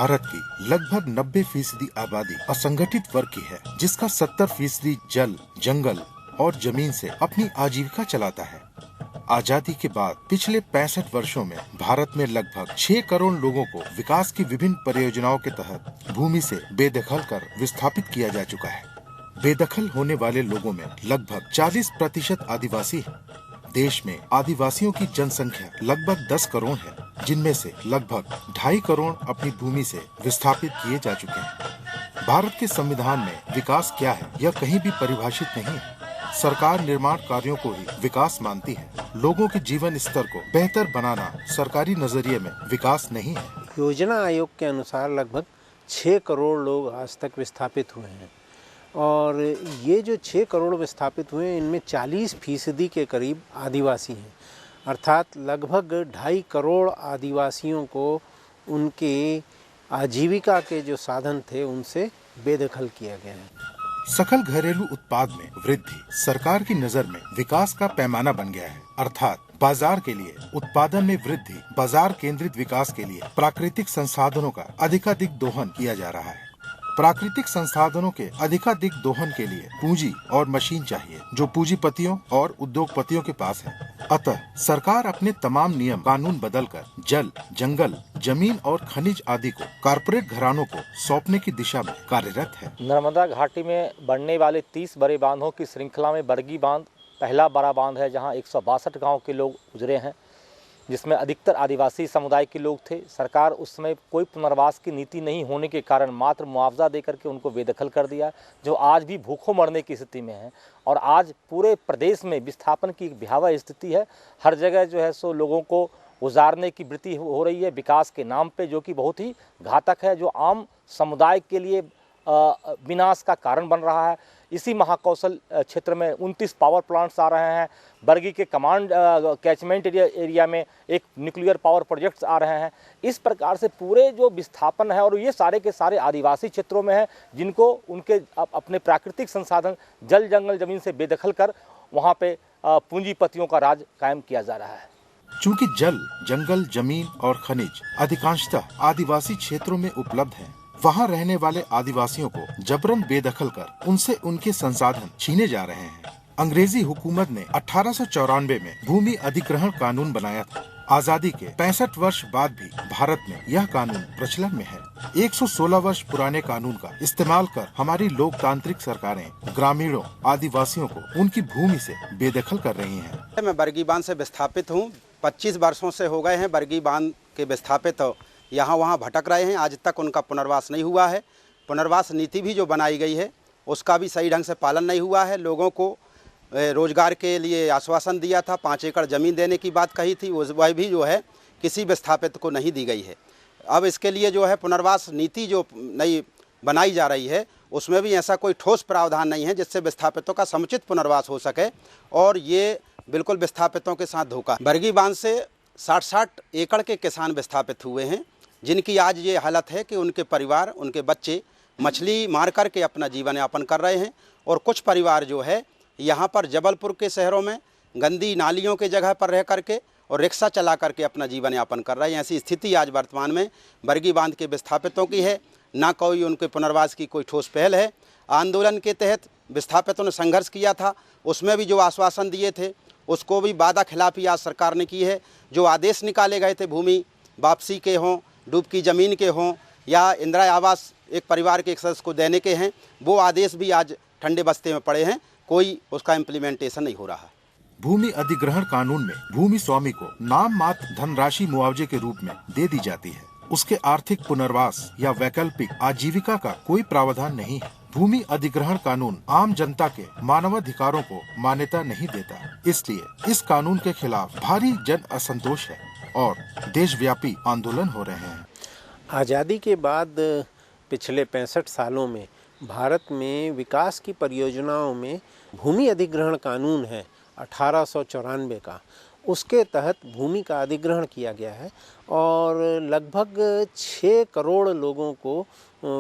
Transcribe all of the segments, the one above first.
भारत की लगभग 90% आबादी असंगठित वर्ग की है, जिसका 70% जल, जंगल और जमीन से अपनी आजीविका चलाता है। आजादी के बाद पिछले 65 वर्षों में भारत में लगभग 6 करोड़ लोगों को विकास की विभिन्न परियोजनाओं के तहत भूमि से बेदखल कर विस्थापित किया जा चुका है। बेदखल होने वाले लोगों में लगभग 40% आदिवासी हैं। देश में आदिवासियों की जनसंख्या लगभग 10 करोड़ है, जिनमें से लगभग 2.5 करोड़ अपनी भूमि से विस्थापित किए जा चुके हैं। भारत के संविधान में विकास क्या है यह कहीं भी परिभाषित नहीं है। सरकार निर्माण कार्यों को ही विकास मानती है। लोगों के जीवन स्तर को बेहतर बनाना सरकारी नजरिए में विकास नहीं है। योजना आयोग के अनुसार लगभग 6 करोड़ लोग आज तक विस्थापित हुए हैं और ये जो 6 करोड़ विस्थापित हुए हैं इनमें 40% के करीब आदिवासी हैं। अर्थात लगभग 2.5 करोड़ आदिवासियों को उनके आजीविका के जो साधन थे उनसे बेदखल किया गया है। सकल घरेलू उत्पाद में वृद्धि सरकार की नजर में विकास का पैमाना बन गया है। अर्थात बाजार के लिए उत्पादन में वृद्धि, बाजार केंद्रित विकास के लिए प्राकृतिक संसाधनों का अधिकाधिक दोहन किया जा रहा है। प्राकृतिक संसाधनों के अधिकाधिक दोहन के लिए पूंजी और मशीन चाहिए, जो पूंजीपतियों और उद्योगपतियों के पास है। अतः सरकार अपने तमाम नियम कानून बदलकर जल, जंगल, जमीन और खनिज आदि को कॉर्पोरेट घरानों को सौंपने की दिशा में कार्यरत है। नर्मदा घाटी में बनने वाले 30 बड़े बांधों की श्रृंखला में बरगी बांध पहला बड़ा बांध है, जहां 162 गांव के लोग गुजरे हैं, जिसमें अधिकतर आदिवासी समुदाय के लोग थे। सरकार उस समय कोई पुनर्वास की नीति नहीं होने के कारण मात्र मुआवजा देकर के उनको बेदखल कर दिया, जो आज भी भूखों मरने की स्थिति में है। और आज पूरे प्रदेश में विस्थापन की एक भयावह स्थिति है। हर जगह जो है सो लोगों को गुजारने की वृत्ति हो रही है विकास के नाम पे, जो कि बहुत ही घातक है, जो आम समुदाय के लिए विनाश का कारण बन रहा है। इसी महाकौशल क्षेत्र में 29 पावर प्लांट्स आ रहे हैं। बरगी के कमांड कैचमेंट एरिया में एक न्यूक्लियर पावर प्रोजेक्ट्स आ रहे हैं। इस प्रकार से पूरे जो विस्थापन है, और ये सारे के सारे आदिवासी क्षेत्रों में है, जिनको उनके अपने प्राकृतिक संसाधन जल, जंगल, जमीन से बेदखल कर वहाँ पे पूंजीपतियों का राज कायम किया जा रहा है। चूँकि जल, जंगल, जमीन और खनिज अधिकांशतः आदिवासी क्षेत्रों में उपलब्ध है, वहाँ रहने वाले आदिवासियों को जबरन बेदखल कर उनसे उनके संसाधन छीने जा रहे हैं। अंग्रेजी हुकूमत ने 1894 में भूमि अधिग्रहण कानून बनाया था। आजादी के 65 वर्ष बाद भी भारत में यह कानून प्रचलन में है। 116 वर्ष पुराने कानून का इस्तेमाल कर हमारी लोकतांत्रिक सरकारें ग्रामीणों, आदिवासियों को उनकी भूमि से बेदखल कर रही हैं। मैं बरगी बांध से विस्थापित हूँ। 25 वर्षों से हो गए हैं बरगी बांध के विस्थापित यहाँ वहाँ भटक रहे हैं। आज तक उनका पुनर्वास नहीं हुआ है। पुनर्वास नीति भी जो बनाई गई है उसका भी सही ढंग से पालन नहीं हुआ है। लोगों को रोजगार के लिए आश्वासन दिया था, 5 एकड़ ज़मीन देने की बात कही थी, वह भी जो है किसी विस्थापित को नहीं दी गई है। अब इसके लिए जो है पुनर्वास नीति जो नई बनाई जा रही है उसमें भी ऐसा कोई ठोस प्रावधान नहीं है जिससे विस्थापितों का समुचित पुनर्वास हो सके, और ये बिल्कुल विस्थापितों के साथ धोखा। बरगी बांध से 60-60 एकड़ के किसान विस्थापित हुए हैं, जिनकी आज ये हालत है कि उनके परिवार, उनके बच्चे मछली मार कर के अपना जीवन यापन कर रहे हैं। और कुछ परिवार जो है यहाँ पर जबलपुर के शहरों में गंदी नालियों के जगह पर रह करके और रिक्शा चला करके अपना जीवन यापन कर रहे हैं। ऐसी स्थिति आज वर्तमान में बरगी बांध के विस्थापितों की है। ना कोई उनके पुनर्वास की कोई ठोस पहल है। आंदोलन के तहत विस्थापितों ने संघर्ष किया था, उसमें भी जो आश्वासन दिए थे उसको भी वादा खिलाफी आज सरकार ने की है। जो आदेश निकाले गए थे भूमि वापसी के हों, डूब की ज़मीन के हों, या इंदिरा आवास एक परिवार के एक सदस्य को देने के हैं, वो आदेश भी आज ठंडे बस्ते में पड़े हैं। कोई उसका इम्प्लीमेंटेशन नहीं हो रहा। भूमि अधिग्रहण कानून में भूमि स्वामी को नाम मात्र धनराशि मुआवजे के रूप में दे दी जाती है। उसके आर्थिक पुनर्वास या वैकल्पिक आजीविका का कोई प्रावधान नहीं है। भूमि अधिग्रहण कानून आम जनता के मानवाधिकारों को मान्यता नहीं देता, इसलिए इस कानून के खिलाफ भारी जन असंतोष है और देशव्यापी आंदोलन हो रहे हैं। आज़ादी के बाद पिछले 65 सालों में भारत में विकास की परियोजनाओं में भूमि अधिग्रहण कानून है 1894 का, उसके तहत भूमि का अधिग्रहण किया गया है और लगभग 6 करोड़ लोगों को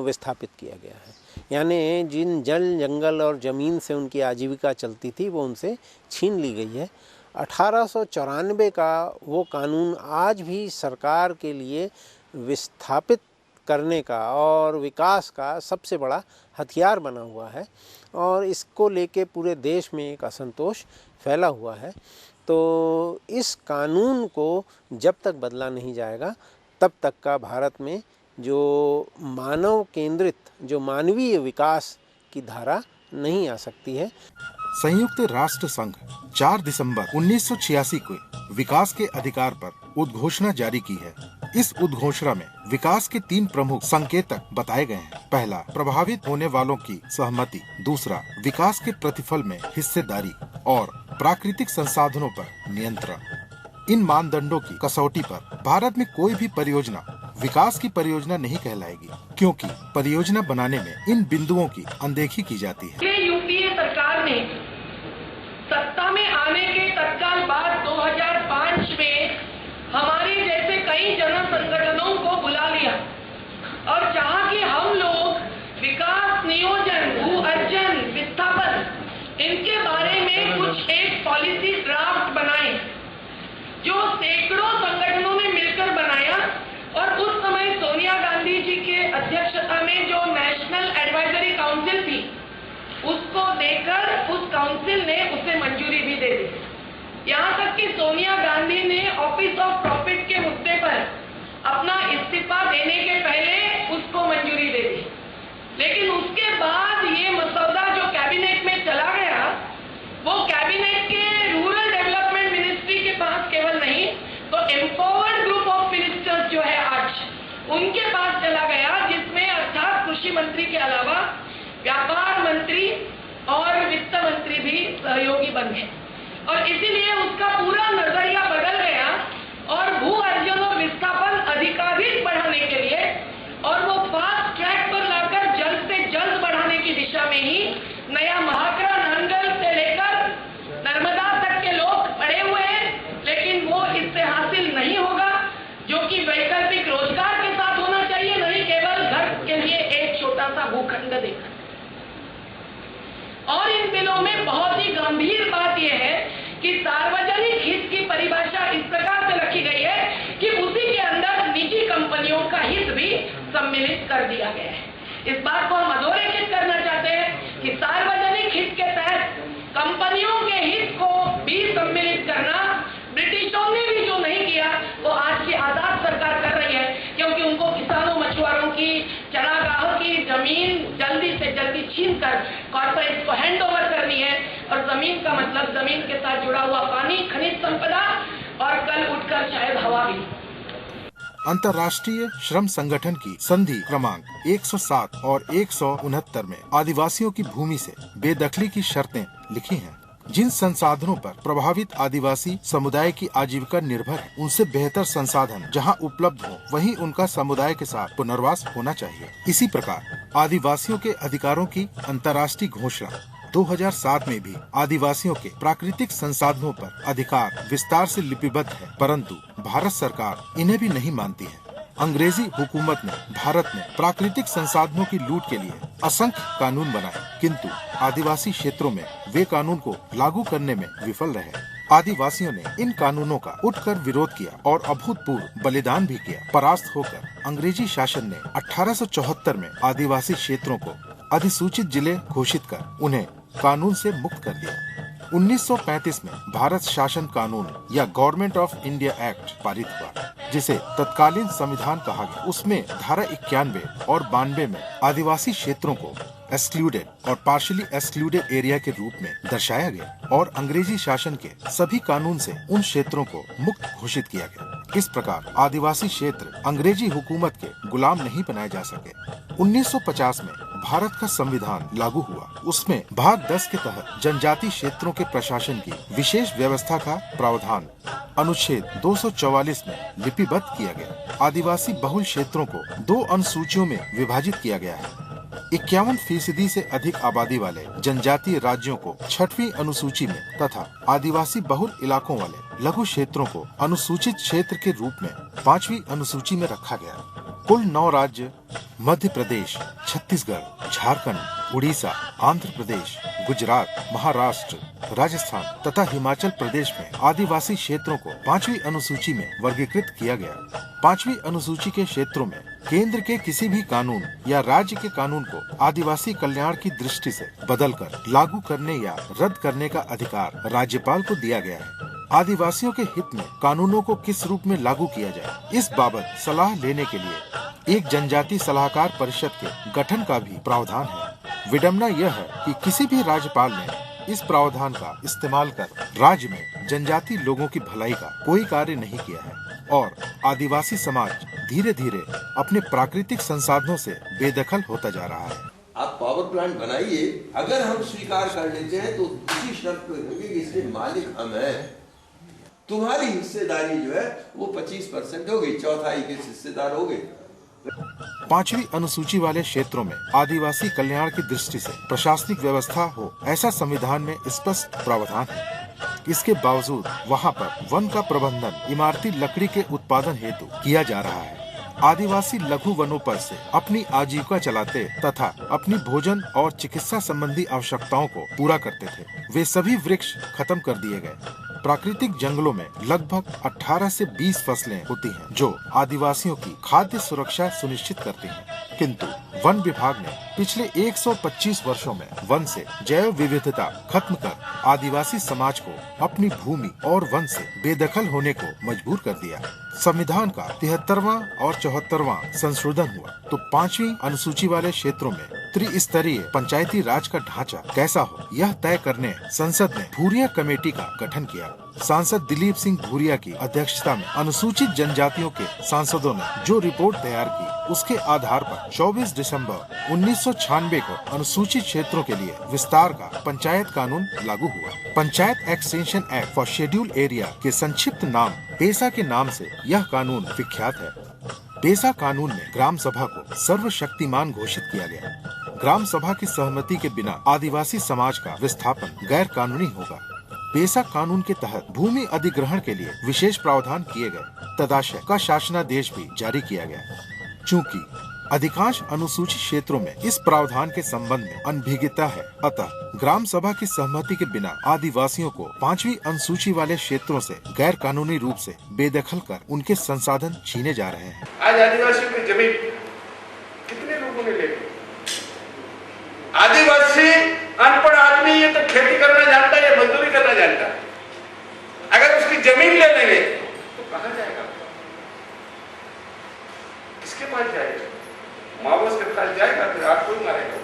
विस्थापित किया गया है। यानी जिन जल, जंगल और ज़मीन से उनकी आजीविका चलती थी वो उनसे छीन ली गई है। 1894 का वो कानून आज भी सरकार के लिए विस्थापित करने का और विकास का सबसे बड़ा हथियार बना हुआ है और इसको लेके पूरे देश में एक असंतोष फैला हुआ है। तो इस कानून को जब तक बदला नहीं जाएगा तब तक का भारत में जो मानव केंद्रित, जो मानवीय विकास की धारा नहीं आ सकती है। संयुक्त राष्ट्र संघ 4 दिसंबर 1986 को विकास के अधिकार पर उद्घोषणा जारी की है। इस उद्घोषणा में विकास के 3 प्रमुख संकेतक बताए गए हैं। पहला, प्रभावित होने वालों की सहमति। दूसरा, विकास के प्रतिफल में हिस्सेदारी और प्राकृतिक संसाधनों पर नियंत्रण। इन मानदंडों की कसौटी पर भारत में कोई भी परियोजना विकास की परियोजना नहीं कहलाएगी, क्योंकि परियोजना बनाने में इन बिंदुओं की अनदेखी की जाती है। यूपीए सरकार ने सत्ता में आने के तत्काल बाद 2005 में हमारे जैसे कई जन संगठनों को बुला लिया और चाहा कि हम लोग विकास नियोजन, भू अर्जन, विस्थापन इनके बारे में कुछ एक पॉलिसी ड्राफ्ट बनाए, जो सैकड़ों संगठनों ने मिलकर बनाया। और उस समय सोनिया गांधी जी के अध्यक्षता में जो नेशनल एडवाइजरी काउंसिल थी, उसको देकर उस काउंसिल ने उसे मंजूरी भी दे दी। यहाँ तक कि सोनिया गांधी ने ऑफिस ऑफ प्रॉफिट के मुद्दे पर अपना इस्तीफा देने के पहले उसको मंजूरी दे दी। लेकिन उसके बाद ये मसौदा जो कैबिनेट में चला गया, वो कैबिनेट के रूरल डेवलपमेंट मिनिस्ट्री के पास केवल नहीं, तो एम्पावर्ड ग्रुप ऑफ मिनिस्टर्स जो है आज, उनके पास चला गया, जिसमें अर्थात कृषि मंत्री के अलावा व्यापार मंत्री और वित्त मंत्री भी सहयोगी बन गए। और इसीलिए उसका पूरा नजरिया बदल गया और भू अर्जन और विस्थापन अधिकाधिक बढ़ाने के लिए और वो फास्ट ट्रैक पर लाकर जल्द से जल्द बढ़ाने की दिशा में ही नया महाकरण नंगल से लेकर नर्मदा तक के लोग पड़े हुए हैं। लेकिन वो इससे हासिल नहीं होगा, जो कि वैकल्पिक रोजगार के साथ होना चाहिए, नहीं केवल घर के लिए एक छोटा सा भूखंड देकर। और इन बिलों में बहुत ही गंभीर बात यह है कि सार्वजनिक हित की परिभाषा इस प्रकार से रखी गई है कि उसी के अंदर निजी कंपनियों का हित भी सम्मिलित कर दिया गया है। इस बात को हम अधोरेखित करना चाहते हैं कि सार्वजनिक हित के तहत कंपनियों के हित को भी सम्मिलित करना ब्रिटिशों ने भी जो नहीं किया, वो आज की आजाद सरकार कर रही है, क्योंकि उनको किसानों, मछुआरों की, चरागाहों की जमीन जल्दी से जल्दी छीन कर कॉर्पोरेट को हैंड ओवर करनी है। और जमीन का मतलब जमीन के साथ जुड़ा हुआ पानी, खनिज संपदा और कल उठकर शायद हवा भी। अंतर्राष्ट्रीय श्रम संगठन की संधि क्रमांक 107 और 169 में आदिवासियों की भूमि से बेदखली की शर्तें लिखी हैं। जिन संसाधनों पर प्रभावित आदिवासी समुदाय की आजीविका निर्भर है, उनसे बेहतर संसाधन जहां उपलब्ध हो, वहीं उनका समुदाय के साथ पुनर्वास होना चाहिए। इसी प्रकार आदिवासियों के अधिकारों की अंतर्राष्ट्रीय घोषणा 2007 में भी आदिवासियों के प्राकृतिक संसाधनों पर अधिकार विस्तार से लिपिबद्ध है, परंतु भारत सरकार इन्हें भी नहीं मानती है। अंग्रेजी हुकूमत ने भारत में प्राकृतिक संसाधनों की लूट के लिए असंख्य कानून बनाए, किंतु आदिवासी क्षेत्रों में वे कानून को लागू करने में विफल रहे। आदिवासियों ने इन कानूनों का उठकर विरोध किया और अभूतपूर्व बलिदान भी किया। परास्त होकर अंग्रेजी शासन ने 1874 में आदिवासी क्षेत्रों को अधिसूचित जिले घोषित कर उन्हें कानून से मुक्त कर दिया। 1935 में भारत शासन कानून या गवर्नमेंट ऑफ इंडिया एक्ट पारित हुआ, जिसे तत्कालीन संविधान कहा गया। उसमें धारा 91 और 92 में आदिवासी क्षेत्रों को एक्सक्लूडेड और पार्शियली एक्सक्लूडेड एरिया के रूप में दर्शाया गया और अंग्रेजी शासन के सभी कानून से उन क्षेत्रों को मुक्त घोषित किया गया। इस प्रकार आदिवासी क्षेत्र अंग्रेजी हुकूमत के गुलाम नहीं बनाए जा सके। 1950 में भारत का संविधान लागू हुआ। उसमें भाग 10 के तहत जनजाति क्षेत्रों के प्रशासन की विशेष व्यवस्था का प्रावधान अनुच्छेद 244 में लिपिबद्ध किया गया। आदिवासी बहुल क्षेत्रों को 2 अनुसूचियों में विभाजित किया गया है। 51% से अधिक आबादी वाले जनजातीय राज्यों को 6वीं अनुसूची में तथा आदिवासी बहुल इलाकों वाले लघु क्षेत्रों को अनुसूचित क्षेत्र के रूप में 5वीं अनुसूची में रखा गया। कुल 9 राज्य मध्य प्रदेश, छत्तीसगढ़, झारखंड, उड़ीसा, आंध्र प्रदेश, गुजरात, महाराष्ट्र, राजस्थान तथा हिमाचल प्रदेश में आदिवासी क्षेत्रों को 5वीं अनुसूची में वर्गीकृत किया गया। 5वीं अनुसूची के क्षेत्रों में केंद्र के किसी भी कानून या राज्य के कानून को आदिवासी कल्याण की दृष्टि से बदलकर लागू करने या रद्द करने का अधिकार राज्यपाल को दिया गया है। आदिवासियों के हित में कानूनों को किस रूप में लागू किया जाए, इस बाबत सलाह लेने के लिए एक जनजाति सलाहकार परिषद के गठन का भी प्रावधान है। विडम्बना यह है कि किसी भी राज्यपाल ने इस प्रावधान का इस्तेमाल कर राज्य में जनजाति लोगों की भलाई का कोई कार्य नहीं किया है और आदिवासी समाज धीरे धीरे अपने प्राकृतिक संसाधनों से बेदखल होता जा रहा है। आप पावर प्लांट बनाइए, अगर हम स्वीकार कर लेते हैं तो इसी शर्त पर होगी कि इसके मालिक हम हैं। तुम्हारी हिस्सेदारी जो है वो 25% होगी, चौथाई के हिस्सेदार हो गए। 5वीं अनुसूची वाले क्षेत्रों में आदिवासी कल्याण की दृष्टि से प्रशासनिक व्यवस्था हो, ऐसा संविधान में स्पष्ट प्रावधान है। इसके बावजूद वहां पर वन का प्रबंधन इमारती लकड़ी के उत्पादन हेतु किया जा रहा है। आदिवासी लघु वनोपज से अपनी आजीविका चलाते तथा अपनी भोजन और चिकित्सा संबंधी आवश्यकताओं को पूरा करते थे। वे सभी वृक्ष खत्म कर दिए गए। प्राकृतिक जंगलों में लगभग 18 से 20 फसलें होती हैं, जो आदिवासियों की खाद्य सुरक्षा सुनिश्चित करती हैं। किंतु वन विभाग ने पिछले 125 वर्षों में वन से जैव विविधता खत्म कर आदिवासी समाज को अपनी भूमि और वन से बेदखल होने को मजबूर कर दिया। संविधान का 73वां और 74वां संशोधन हुआ तो 5वीं अनुसूची वाले क्षेत्रों में त्रिस्तरीय पंचायती राज का ढांचा कैसा हो, यह तय करने संसद ने भूरिया कमेटी का गठन किया। सांसद दिलीप सिंह भूरिया की अध्यक्षता में अनुसूचित जनजातियों के सांसदों ने जो रिपोर्ट तैयार की, उसके आधार पर 24 दिसंबर 1996 को अनुसूचित क्षेत्रों के लिए विस्तार का पंचायत कानून लागू हुआ। Panchayat extension act for schedule area के संक्षिप्त नाम पेसा के नाम से यह कानून विख्यात है। पेसा कानून में ग्राम सभा को सर्वशक्तिमान घोषित किया गया। ग्राम सभा की सहमति के बिना आदिवासी समाज का विस्थापन गैर कानूनी होगा। पेसा कानून के तहत भूमि अधिग्रहण के लिए विशेष प्रावधान किए गए। तदाशय का शासनादेश भी जारी किया गया। चूँकि अधिकांश अनुसूचित क्षेत्रों में इस प्रावधान के संबंध में अनभिज्ञता है, अतः ग्राम सभा की सहमति के बिना आदिवासियों को 5वीं अनुसूची वाले क्षेत्रों से गैर कानूनी रूप से बेदखल कर उनके संसाधन छीने जा रहे हैं। आज आदिवासियों की जमीन कितने लोगों ने ले ली? आदिवासी अनपढ़ आदमी ये तो खेती करना जानता है या मजदूरी करना जानता है। अगर उसकी जमीन ले लेंगे तो कहाँ जाएगा? किसके पास जाएगा? माओवाद के पास जाएगा, फिर आपको ही मारेगा।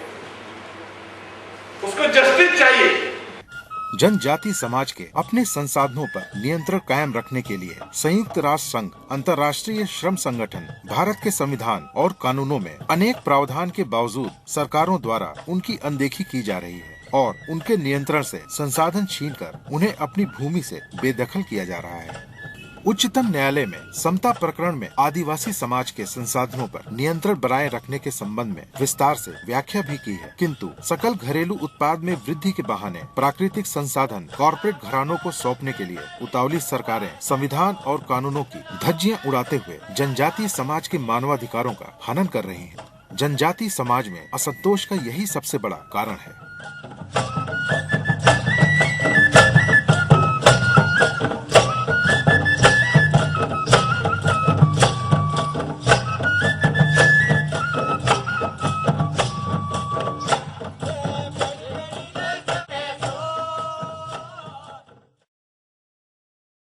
उसको जस्टिस चाहिए। जनजाति समाज के अपने संसाधनों पर नियंत्रण कायम रखने के लिए संयुक्त राष्ट्र संघ, अंतर्राष्ट्रीय श्रम संगठन, भारत के संविधान और कानूनों में अनेक प्रावधान के बावजूद सरकारों द्वारा उनकी अनदेखी की जा रही है और उनके नियंत्रण से संसाधन छीनकर उन्हें अपनी भूमि से बेदखल किया जा रहा है। उच्चतम न्यायालय में समता प्रकरण में आदिवासी समाज के संसाधनों पर नियंत्रण बनाए रखने के संबंध में विस्तार से व्याख्या भी की है, किंतु सकल घरेलू उत्पाद में वृद्धि के बहाने प्राकृतिक संसाधन कॉर्पोरेट घरानों को सौंपने के लिए उतावली सरकारें संविधान और कानूनों की धज्जियां उड़ाते हुए जनजातीय समाज के मानवाधिकारों का हनन कर रही हैं। जनजातीय समाज में असंतोष का यही सबसे बड़ा कारण है।